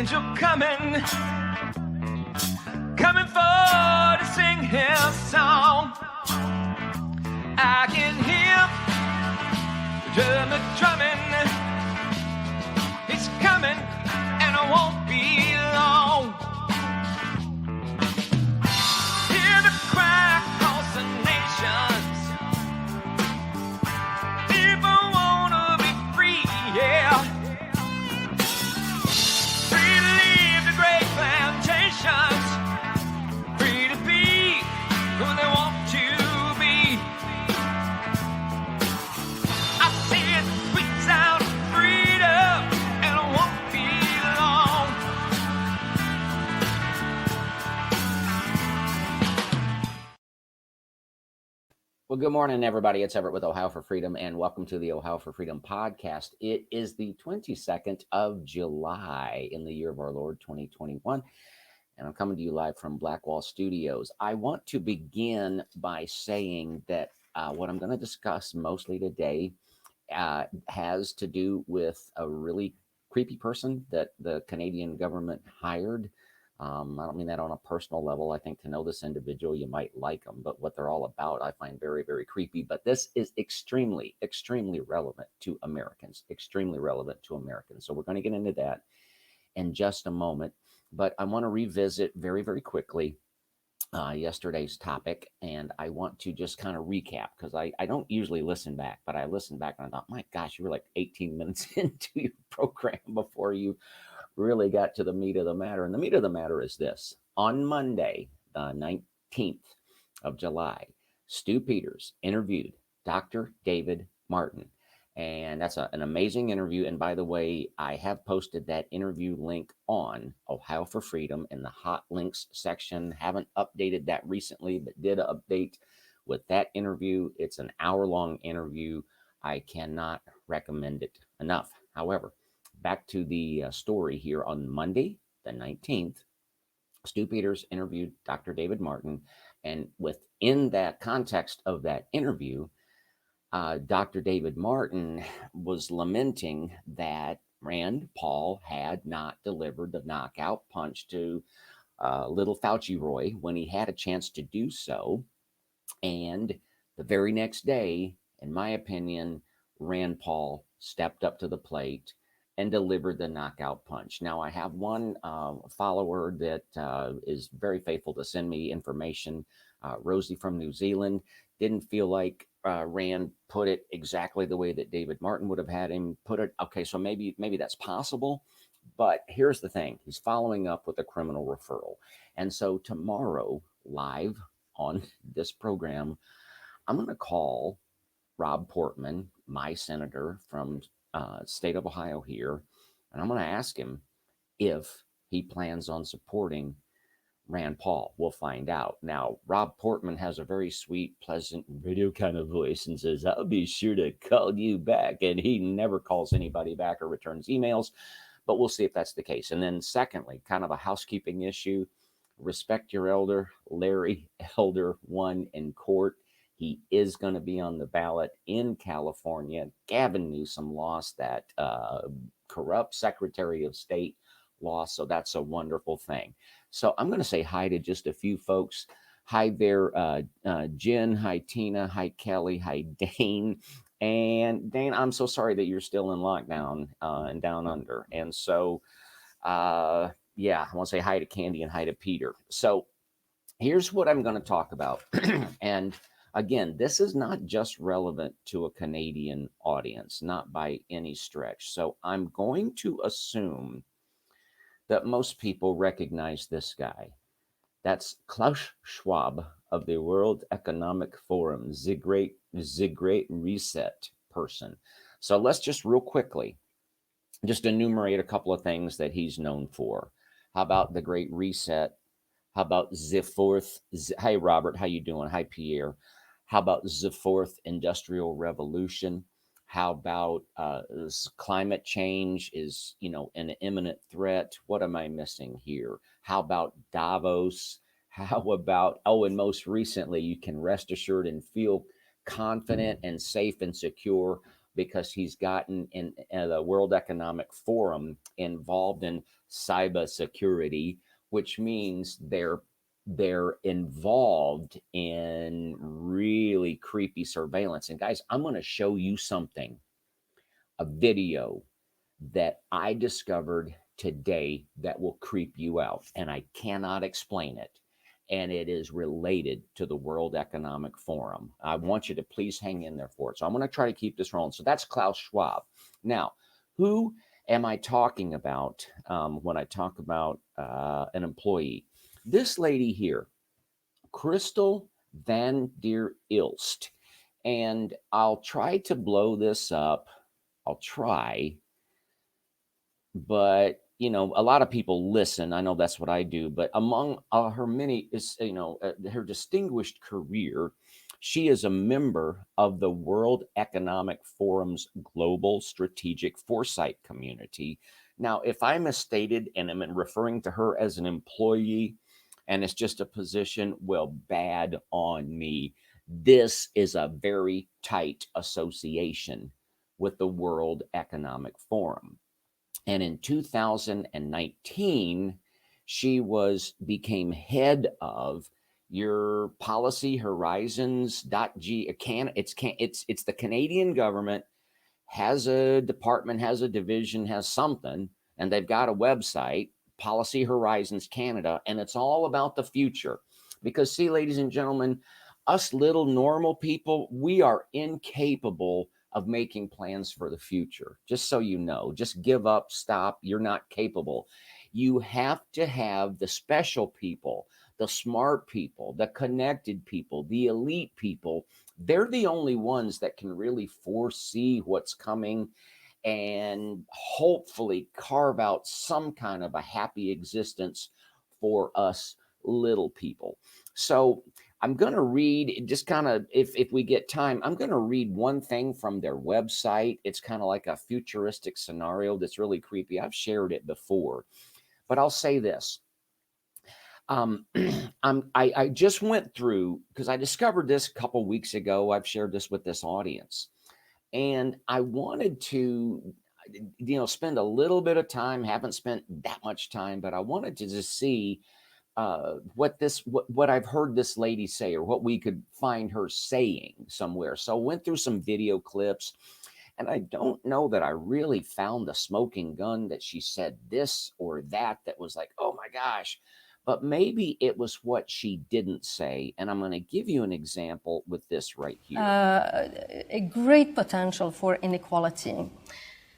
angel coming for to sing his song. I can hear the drummer drumming. He's coming and it won't be long. Hear the cry across the nations. People wanna be free, yeah. Free to leave the great plantations. Free to be who they want to be. I see it squeaks out freedom and it won't be long. Well, good morning, everybody. It's Everett with Ohio for Freedom, and welcome to the Ohio for Freedom podcast. It is the 22nd of July in the year of our Lord, 2021, and I'm coming to you live from Blackwall Studios. I want to begin by saying that what I'm going to discuss mostly today has to do with a really creepy person that the Canadian government hired. I don't mean that on a personal level. I think to know this individual, you might like them, but what they're all about, I find very, very creepy. But this is extremely, extremely relevant to Americans, So we're going to get into that in just a moment. But I want to revisit very, very quickly yesterday's topic, and I want to just kind of recap because I don't usually listen back, but I listened back and I thought, my gosh, you were like 18 minutes into your program before you really got to the meat of the matter. And the meat of the matter is this. On Monday, the 19th of July, Stu Peters interviewed Dr. David Martin. And that's an amazing interview. And by the way, I have posted that interview link on Ohio for Freedom in the hot links section. Haven't updated that recently, but did update with that interview. It's an hour-long interview. I cannot recommend it enough. However, back to the story here on Monday, the 19th, Stu Peters interviewed Dr. David Martin. And within that context of that interview, Dr. David Martin was lamenting that Rand Paul had not delivered the knockout punch to little Fauci Roy when he had a chance to do so. And the very next day, in my opinion, Rand Paul stepped up to the plate and delivered the knockout punch. Now, I have one follower that is very faithful to send me information. Rosie from New Zealand didn't feel like Rand put it exactly the way that David Martin would have had him put it. Okay, so maybe that's possible. But here's the thing. He's following up with a criminal referral. And so tomorrow, live on this program, I'm going to call Rob Portman, my senator from state of Ohio here, and I'm going to ask him if he plans on supporting Rand Paul. We'll find out. Now, Rob Portman has a very sweet, pleasant radio kind of voice and says, I'll be sure to call you back. And he never calls anybody back or returns emails, but we'll see if that's the case. And then secondly, kind of a housekeeping issue, respect your elder. Larry Elder won in court. He is going to be on the ballot in California. Gavin Newsom lost. That corrupt Secretary of State lost. So that's a wonderful thing. So I'm going to say hi to just a few folks. Hi there, Jen. Hi, Tina. Hi, Kelly. Hi, Dane. And Dane, I'm so sorry that you're still in lockdown and down under. And so, I want to say hi to Candy and hi to Peter. So here's what I'm going to talk about. And again, this is not just relevant to a Canadian audience, not by any stretch. So I'm going to assume that most people recognize this guy. That's Klaus Schwab of the World Economic Forum, the Great Reset person. So let's just real quickly just enumerate a couple of things that he's known for. How about the Great Reset? How about the fourth? Hi, Robert. How you doing? Hi, Pierre. How about the fourth industrial revolution? How about climate change is, an imminent threat? What am I missing here? How about Davos? How about, and most recently, you can rest assured and feel confident and safe and secure because he's gotten in the World Economic Forum involved in cybersecurity, which means they're involved in really creepy surveillance. And guys, I'm going to show you something, a video that I discovered today that will creep you out, and I cannot explain it. And it is related to the World Economic Forum. I want you to please hang in there for it. So I'm going to try to keep this rolling. So that's Klaus Schwab. Now, who am I talking about when I talk about an employee? This lady here, Crystal Van der Ilst. And I'll try to blow this up. I'll try, but a lot of people listen. I know that's what I do. But among her many her distinguished career, she is a member of the World Economic Forum's Global Strategic Foresight community. Now, if I misstated and am referring to her as an employee and it's just a position, well, bad on me. This is a very tight association with the World Economic Forum. And in 2019, she became head of your Policy Horizons.g. It's the Canadian government has a department, has a division, has something, and they've got a website, Policy Horizons Canada, and it's all about the future. Because see, ladies and gentlemen, us little normal people, we are incapable of making plans for the future. Just so you know, just give up, stop. You're not capable. You have to have the special people, the smart people, the connected people, the elite people. They're the only ones that can really foresee what's coming and hopefully carve out some kind of a happy existence for us little people. So I'm going to read just kind of, if we get time, I'm going to read one thing from their website. It's kind of like a futuristic scenario that's really creepy. I've shared it before, but I'll say this. I just went through, because I discovered this a couple weeks ago. I've shared this with this audience, and I wanted to, spend a little bit of time. Haven't spent that much time, but I wanted to just see what I've heard this lady say, or what we could find her saying somewhere. So I went through some video clips, and I don't know that I really found the smoking gun that she said this or that was like, oh my gosh. But maybe it was what she didn't say. And I'm going to give you an example with this right here. A great potential for inequality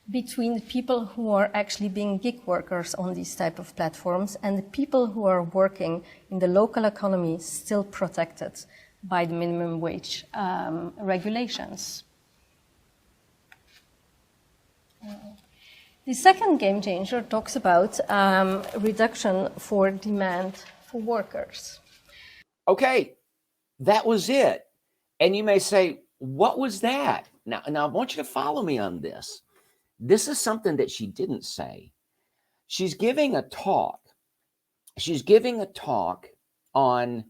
between people who are actually being gig workers on these type of platforms and the people who are working in the local economy still protected by the minimum wage regulations. The second game changer talks about reduction for demand for workers. Okay, that was it. And you may say, what was that? Now I want you to follow me on this. This is something that she didn't say. She's giving a talk. She's giving a talk on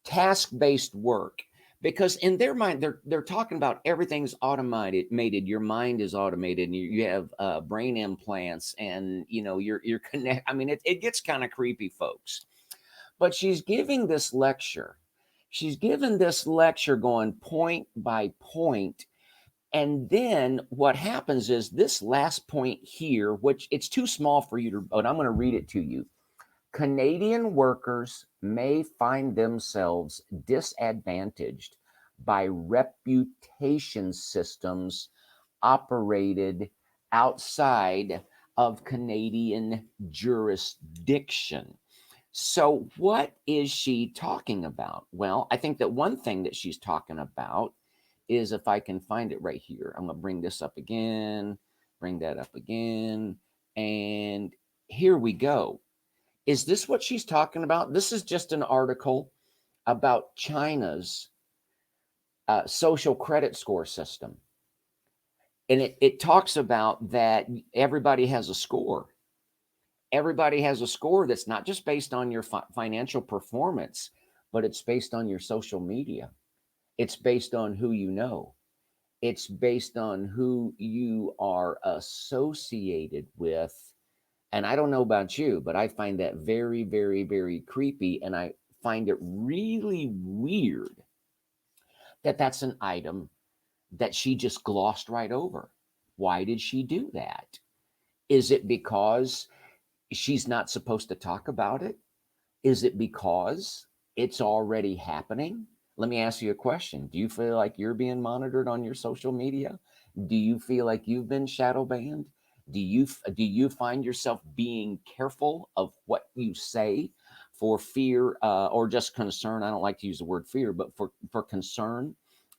task-based work, because in their mind, they're talking about everything's automated. Your mind is automated, and you have brain implants, and you're connect. I mean, it gets kind of creepy, folks. But she's giving this lecture. She's given this lecture going point by point. And then what happens is this last point here, which it's too small for you to, but I'm going to read it to you. Canadian workers may find themselves disadvantaged by reputation systems operated outside of Canadian jurisdiction. So what is she talking about? Well, I think that one thing that she's talking about is, if I can find it right here, I'm going to bring this up again, bring that up again, and here we go. Is this what she's talking about? This is just an article about China's social credit score system. And it talks about that everybody has a score. Everybody has a score that's not just based on your financial performance, but it's based on your social media. It's based on who you know. It's based on who you are associated with And I don't know about you, but I find that very, very, very creepy. And I find it really weird that that's an item that she just glossed right over. Why did she do that? Is it because she's not supposed to talk about it? Is it because it's already happening? Let me ask you a question. Do you feel like you're being monitored on your social media? Do you feel like you've been shadow banned? Do you find yourself being careful of what you say for fear or just concern? I don't like to use the word fear, but for concern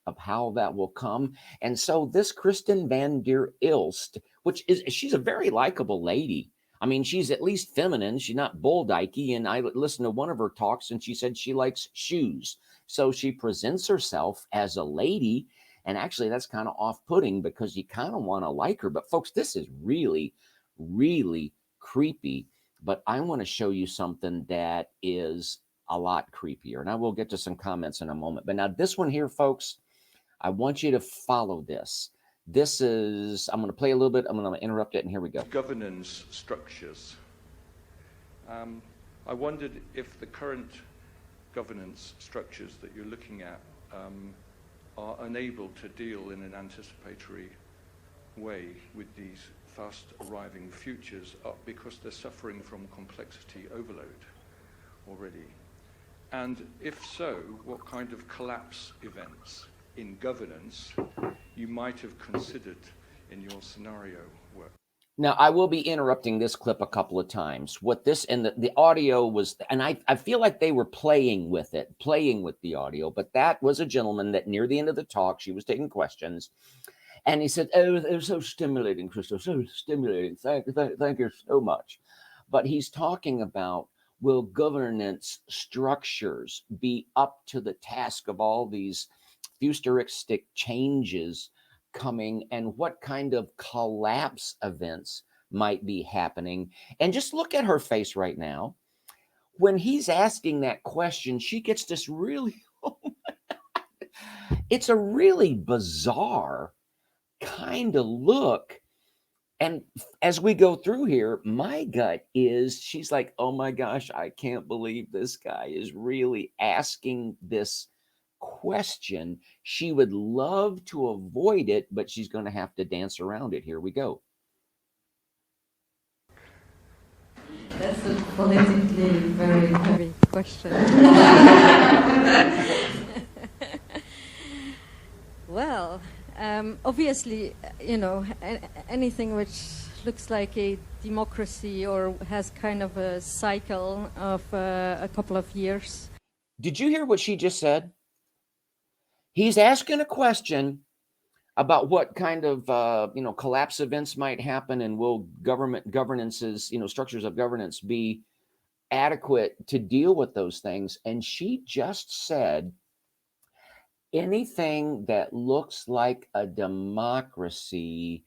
of how that will come. And so this KRISTEN van der Ilst, she's a very likable lady. I mean, she's at least feminine. She's not bull dykey. And I listened to one of her talks and she said she likes shoes. So she presents herself as a lady. And actually, that's kind of off-putting because you kind of want to like her. But folks, this is really, really creepy. But I want to show you something that is a lot creepier. And I will get to some comments in a moment. But now this one here, folks, I want you to follow this. This is, I'm going to play a little bit. I'm going to interrupt it, and here we go. Governance structures. I wondered if the current governance structures that you're looking at are unable to deal in an anticipatory way with these fast arriving futures because they're suffering from complexity overload already. And if so, what kind of collapse events in governance you might have considered in your scenario work? Now, I will be interrupting this clip a couple of times. What this and the audio was, and I feel like they were playing with the audio, but that was a gentleman that near the end of the talk, she was taking questions, and he said, "Oh, it was so stimulating, Crystal, so stimulating. Thank you so much." But he's talking about, will governance structures be up to the task of all these futuristic changes coming, and what kind of collapse events might be happening? And just look at her face right now. When he's asking that question, she gets this really, it's a really bizarre kind of look. And as we go through here, my gut is she's like, oh my gosh, I can't believe this guy is really asking this question. She would love to avoid it, but she's going to have to dance around it. Here we go. That's a politically very heavy question. Well, obviously, anything which looks like a democracy or has kind of a cycle of a couple of years. Did you hear what she just said? He's asking a question about what kind of collapse events might happen, and will governances, structures of governance be adequate to deal with those things? And she just said anything that looks like a democracy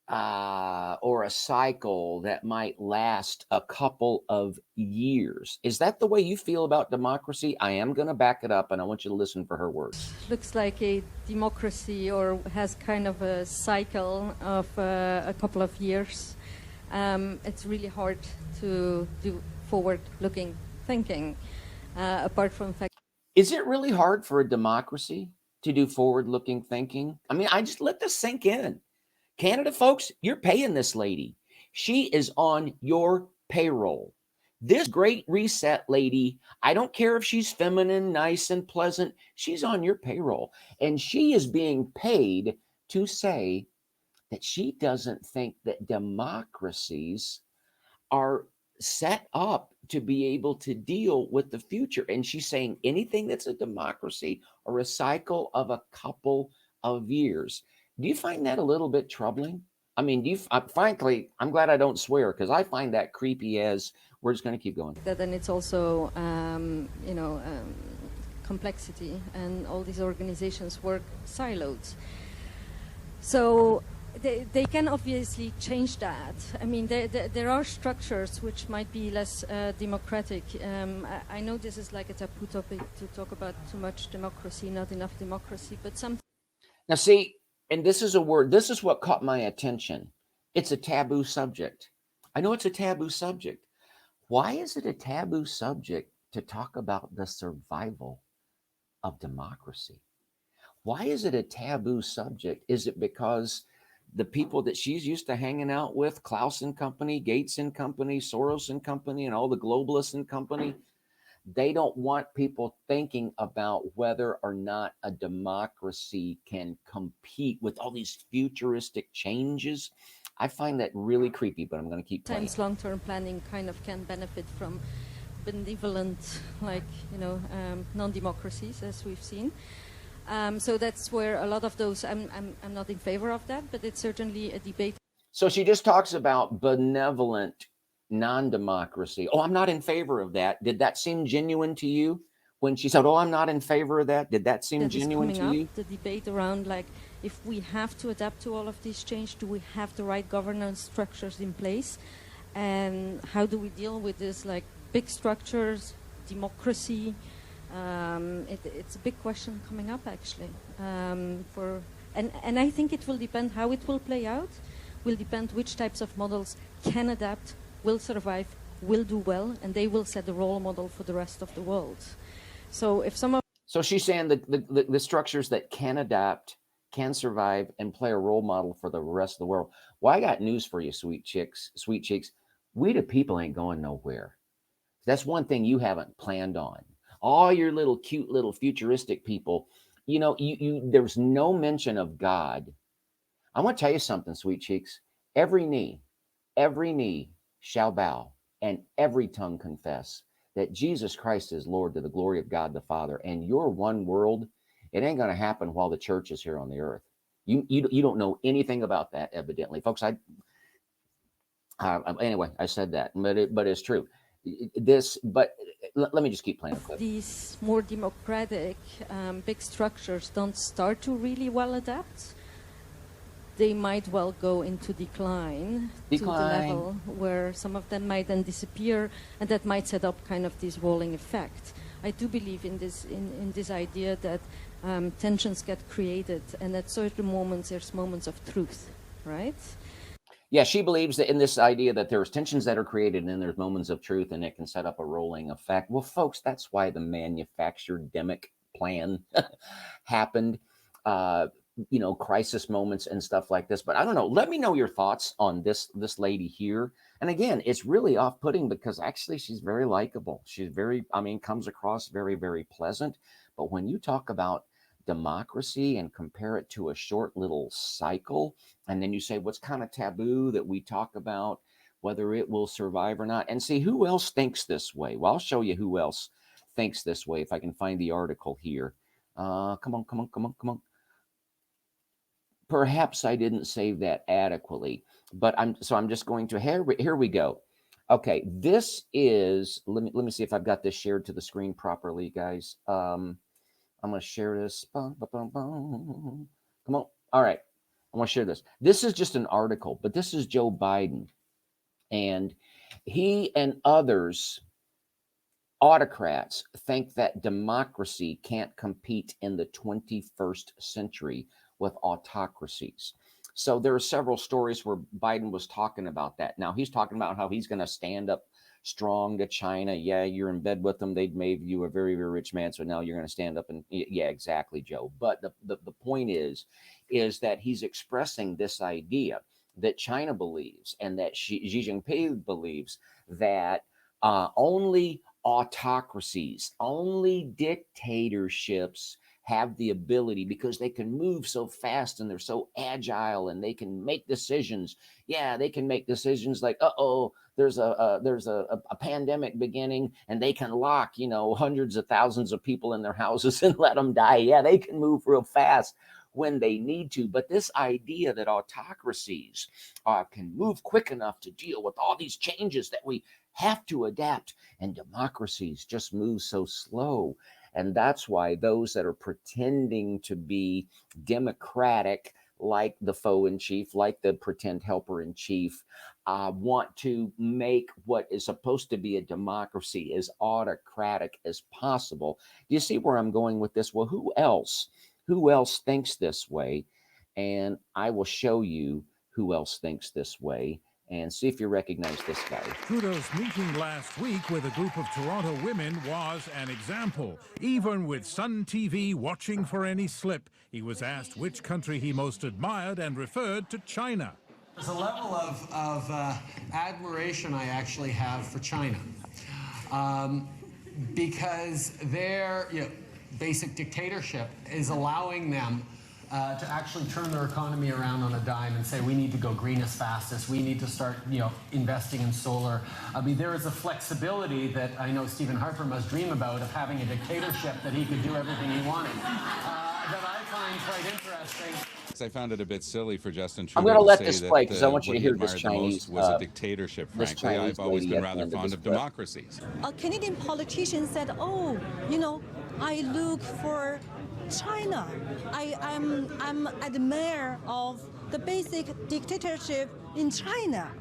or a cycle that might last a couple of years. Is that the way you feel about democracy? I am going to back it up, and I want you to listen for her words. Looks like a democracy or has kind of a cycle of a couple of years. It's really hard to do forward-looking thinking, apart from the fact. Is it really hard for a democracy to do forward-looking thinking? I mean, I just let this sink in. Canada folks, you're paying this lady. She is on your payroll. This great reset lady, I don't care if she's feminine, nice, and pleasant, she's on your payroll. And she is being paid to say that she doesn't think that democracies are set up to be able to deal with the future. And she's saying anything that's a democracy or a cycle of a couple of years. Do you find that a little bit troubling? I mean, frankly, I'm glad I don't swear, because I find that creepy as we're just going to keep going. Then it's also, complexity, and all these organizations work siloed. So they can obviously change that. I mean, there are structures which might be less democratic. I know this is like a taboo topic to talk about too much democracy, not enough democracy, but some. Now, see, and this is a word, this is what caught my attention. It's a taboo subject. I know it's a taboo subject. Why is it a taboo subject to talk about the survival of democracy? Why is it a taboo subject? Is it because the people that she's used to hanging out with, Klaus and company, Gates and company, Soros and company, and all the globalists and company, they don't want people thinking about whether or not a democracy can compete with all these futuristic changes? I find that really creepy, but I'm going to keep playing. Sometimes long-term planning kind of can benefit from benevolent, like, non-democracies, as we've seen. So that's where a lot of those, I'm not in favor of that, but it's certainly a debate. So she just talks about benevolent non-democracy. Oh, I'm not in favor of that. Did that seem genuine to you when she said, oh, I'm not in favor of that? Did that seem genuine to you? The debate around, like, if we have to adapt to all of these change, do we have the right governance structures in place? And how do we deal with this, like, big structures, democracy? It's a big question coming up, actually. And I think it will depend how it will play out, will depend which types of models can adapt, will survive, will do well, and they will set the role model for the rest of the world. So if some of... So she's saying that the structures that can adapt, can survive, and play a role model for the rest of the world. Well, I got news for you, sweet cheeks. We the people ain't going nowhere. That's one thing you haven't planned on. All your little cute little futuristic people, there's no mention of God. I want to tell you something, sweet cheeks. Every knee shall bow, and every tongue confess that Jesus Christ is Lord, to the glory of God the Father. And your one world, it ain't going to happen while the church is here on the earth. You don't know anything about that, evidently, folks. Anyway, I said that, but it's true. Let me just keep playing. These more democratic big structures don't start to really well adapt, they might well go into decline to the level where some of them might then disappear, and that might set up kind of this rolling effect. I do believe in this idea that tensions get created, and at certain moments there's moments of truth, right? Yeah, she believes that in this idea that there's tensions that are created and then there's moments of truth, and it can set up a rolling effect. Well, folks, that's why the manufactured demic plan happened. Crisis moments and stuff like this. But I don't know. Let me know your thoughts on this lady here. And again, it's really off-putting because actually she's very likable. She's comes across very, very pleasant. But when you talk about democracy and compare it to a short little cycle, and then you say what's kind of taboo that we talk about whether it will survive or not, and see who else thinks this way. Well, I'll show you who else thinks this way if I can find the article here. Come on. Perhaps I didn't save that adequately, but I'm just going to, here we go. Okay, this is, let me see if I've got this shared to the screen properly, guys. I'm going to share this. Come on. All right. I want to share this. This is just an article, but this is Joe Biden. And he and others, autocrats, think that democracy can't compete in the 21st century with autocracies. So there are several stories where Biden was talking about that. Now he's talking about how he's going to stand up strong to China. Yeah, you're in bed with them. They'd made you a very, very rich man. So now you're going to stand up and yeah, exactly, Joe. But the point is that he's expressing this idea that China believes and that Xi Jinping believes that only autocracies, only dictatorships have the ability, because they can move so fast and they're so agile and they can make decisions. Yeah, they can make decisions like, there's a pandemic beginning, and they can lock, hundreds of thousands of people in their houses and let them die. Yeah, they can move real fast when they need to. But this idea that autocracies can move quick enough to deal with all these changes that we have to adapt, and democracies just move so slow. And that's why those that are pretending to be democratic, like the foe in chief, like the pretend helper in chief, want to make what is supposed to be a democracy as autocratic as possible. Do you see where I'm going with this? Well, who else thinks this way? And I will show you who else thinks this way. and see if you recognize this guy. Trudeau's meeting last week with a group of Toronto women was an example. Even with Sun TV watching for any slip, he was asked which country he most admired and referred to China. There's a level of admiration I actually have for China, because their basic dictatorship is allowing them to actually turn their economy around on a dime and say, we need to go green as fast as we need to start, investing in solar. I mean, there is a flexibility that I know Stephen Harper must dream about, of having a dictatorship that he could do everything he wanted, that I find quite interesting. I found it a bit silly for Justin I'm Trudeau going to let say this that, play because I want you to what he hear this admired the most Chinese was a dictatorship. this Frankly, Chinese I've always lady been at the rather end of fond this of clip. democracies. A Canadian politician said, "Oh, I look for China. I'm admire of the basic dictatorship in China."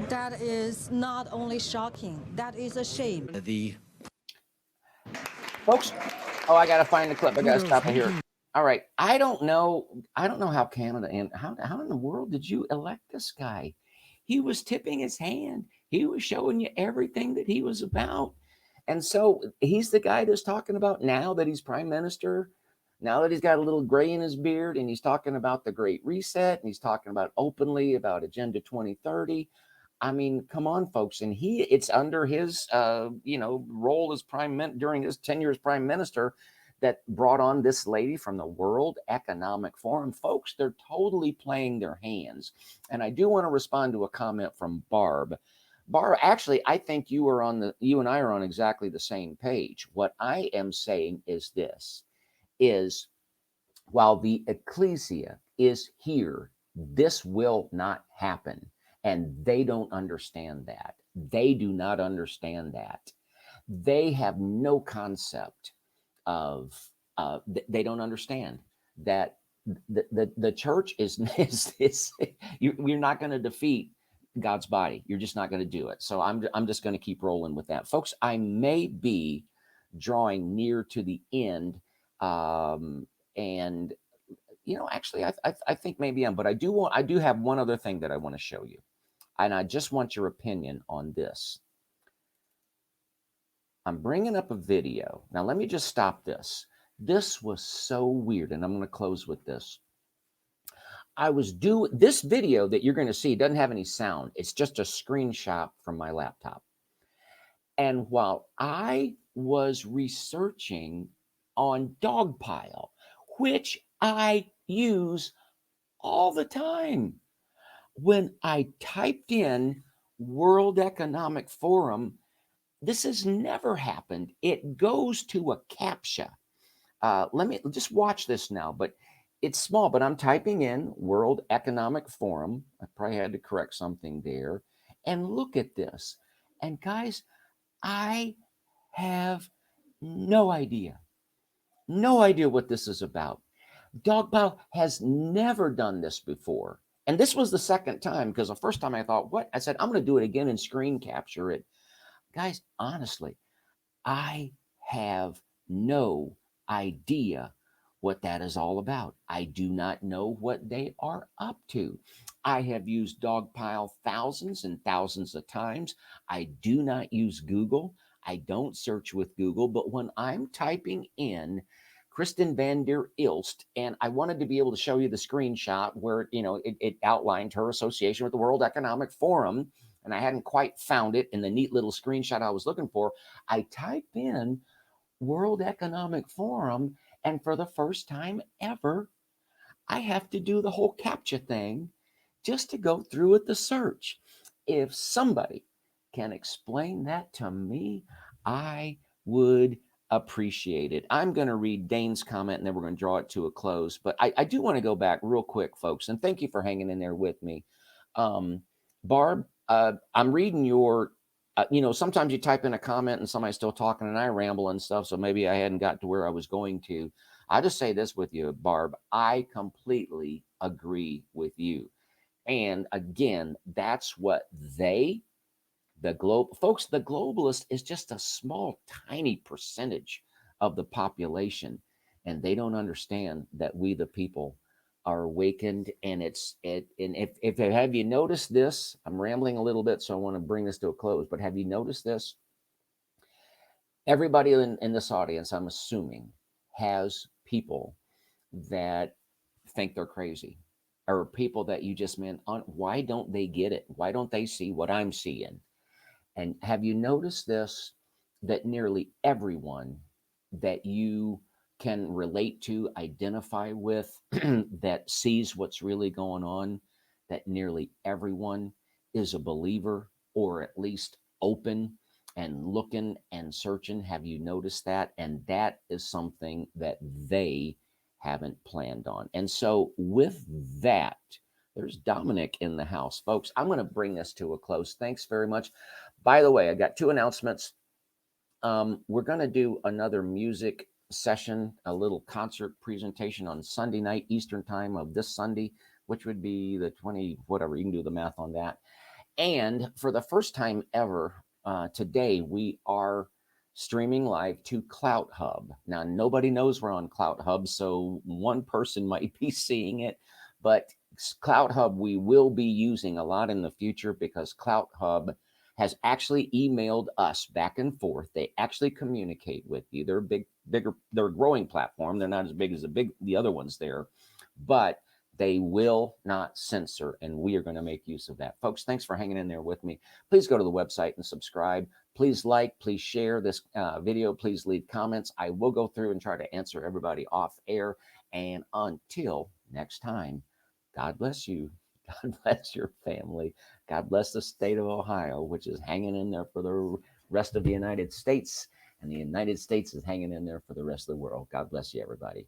That is not only shocking, that is a shame. Folks, I got to find the clip. I got to stop it here. All right. I don't know how Canada, and how in the world did you elect this guy? He was tipping his hand. He was showing you everything that he was about. And so he's the guy that's talking about, now that he's prime minister, now that he's got a little gray in his beard, and he's talking about the Great Reset, and he's talking about openly about Agenda 2030. I mean, come on, folks. And it's under his, role as during his tenure as prime minister that brought on this lady from the World Economic Forum. Folks, they're totally playing their hands. And I do want to respond to a comment from Barb. Barb, actually, I think you and I are on exactly the same page. What I am saying is this, is while the ecclesia is here, this will not happen. And they don't understand that. They do not understand that. They have no concept of, they don't understand that the church is you're not going to defeat God's body. You're just not going to do it. So I'm just going to keep rolling with that. Folks, I may be drawing near to the end. And actually I think maybe but I do have one other thing that I want to show you. And I just want your opinion on this. I'm bringing up a video. Now, let me just stop this. This was so weird, and I'm going to close with this. This video that you're going to see doesn't have any sound. It's just a screenshot from my laptop. And while I was researching on Dogpile, which I use all the time, when I typed in World Economic Forum, this has never happened. It goes to a CAPTCHA. Let me just watch this now, but it's small, but I'm typing in World Economic Forum. I probably had to correct something there. And look at this. And guys, I have no idea what this is about. Dogpile has never done this before. And this was the second time, because the first time I thought, what? I said, I'm going to do it again and screen capture it. Guys, honestly, I have no idea what that is all about. I do not know what they are up to. I have used Dogpile thousands and thousands of times. I do not use Google. I don't search with Google, but when I'm typing in KRISTEN van der ELST, and I wanted to be able to show you the screenshot where, it outlined her association with the World Economic Forum, and I hadn't quite found it in the neat little screenshot I was looking for. I typed in World Economic Forum, and for the first time ever, I have to do the whole CAPTCHA thing just to go through with the search. If somebody can explain that to me, I would appreciate it. I'm going to read Dane's comment, and then we're going to draw it to a close. But I do want to go back real quick, folks, and thank you for hanging in there with me. Barb, I'm reading your, sometimes you type in a comment and somebody's still talking and I ramble and stuff, so maybe I hadn't got to where I was going to. I just say this with you, Barb. I completely agree with you. And again, that's what folks, the globalist is just a small, tiny percentage of the population. And they don't understand that we, the people, are awakened, and if have you noticed this? I'm rambling a little bit, so I want to bring this to a close, but have you noticed this? Everybody in this audience, I'm assuming, has people that think they're crazy, or people that you just, man, why don't they get it? Why don't they see what I'm seeing? And have you noticed this, that nearly everyone that you can relate to, identify with, that sees what's really going on, that nearly everyone is a believer, or at least open and looking and searching? Have you noticed that? And that is something that they haven't planned on. And so with that, there's Dominic in the house. Folks, I'm going to bring this to a close. Thanks very much. By the way, I got 2 announcements. We're going to do another music session, a little concert presentation on Sunday night, Eastern time of this Sunday, which would be the 20, whatever, you can do the math on that. And for the first time ever, today, we are streaming live to Clout Hub. Now, nobody knows we're on Clout Hub, so one person might be seeing it, but Clout Hub we will be using a lot in the future, because Clout Hub has actually emailed us back and forth. They actually communicate with you. They're they're a growing platform. They're not as big as the other ones there, but they will not censor, and we are going to make use of that. Folks, thanks for hanging in there with me. Please go to the website and subscribe. Please like, please share this video. Please leave comments. I will go through and try to answer everybody off air. And until next time, God bless you. God bless your family. God bless the state of Ohio, which is hanging in there for the rest of the United States. And the United States is hanging in there for the rest of the world. God bless you, everybody.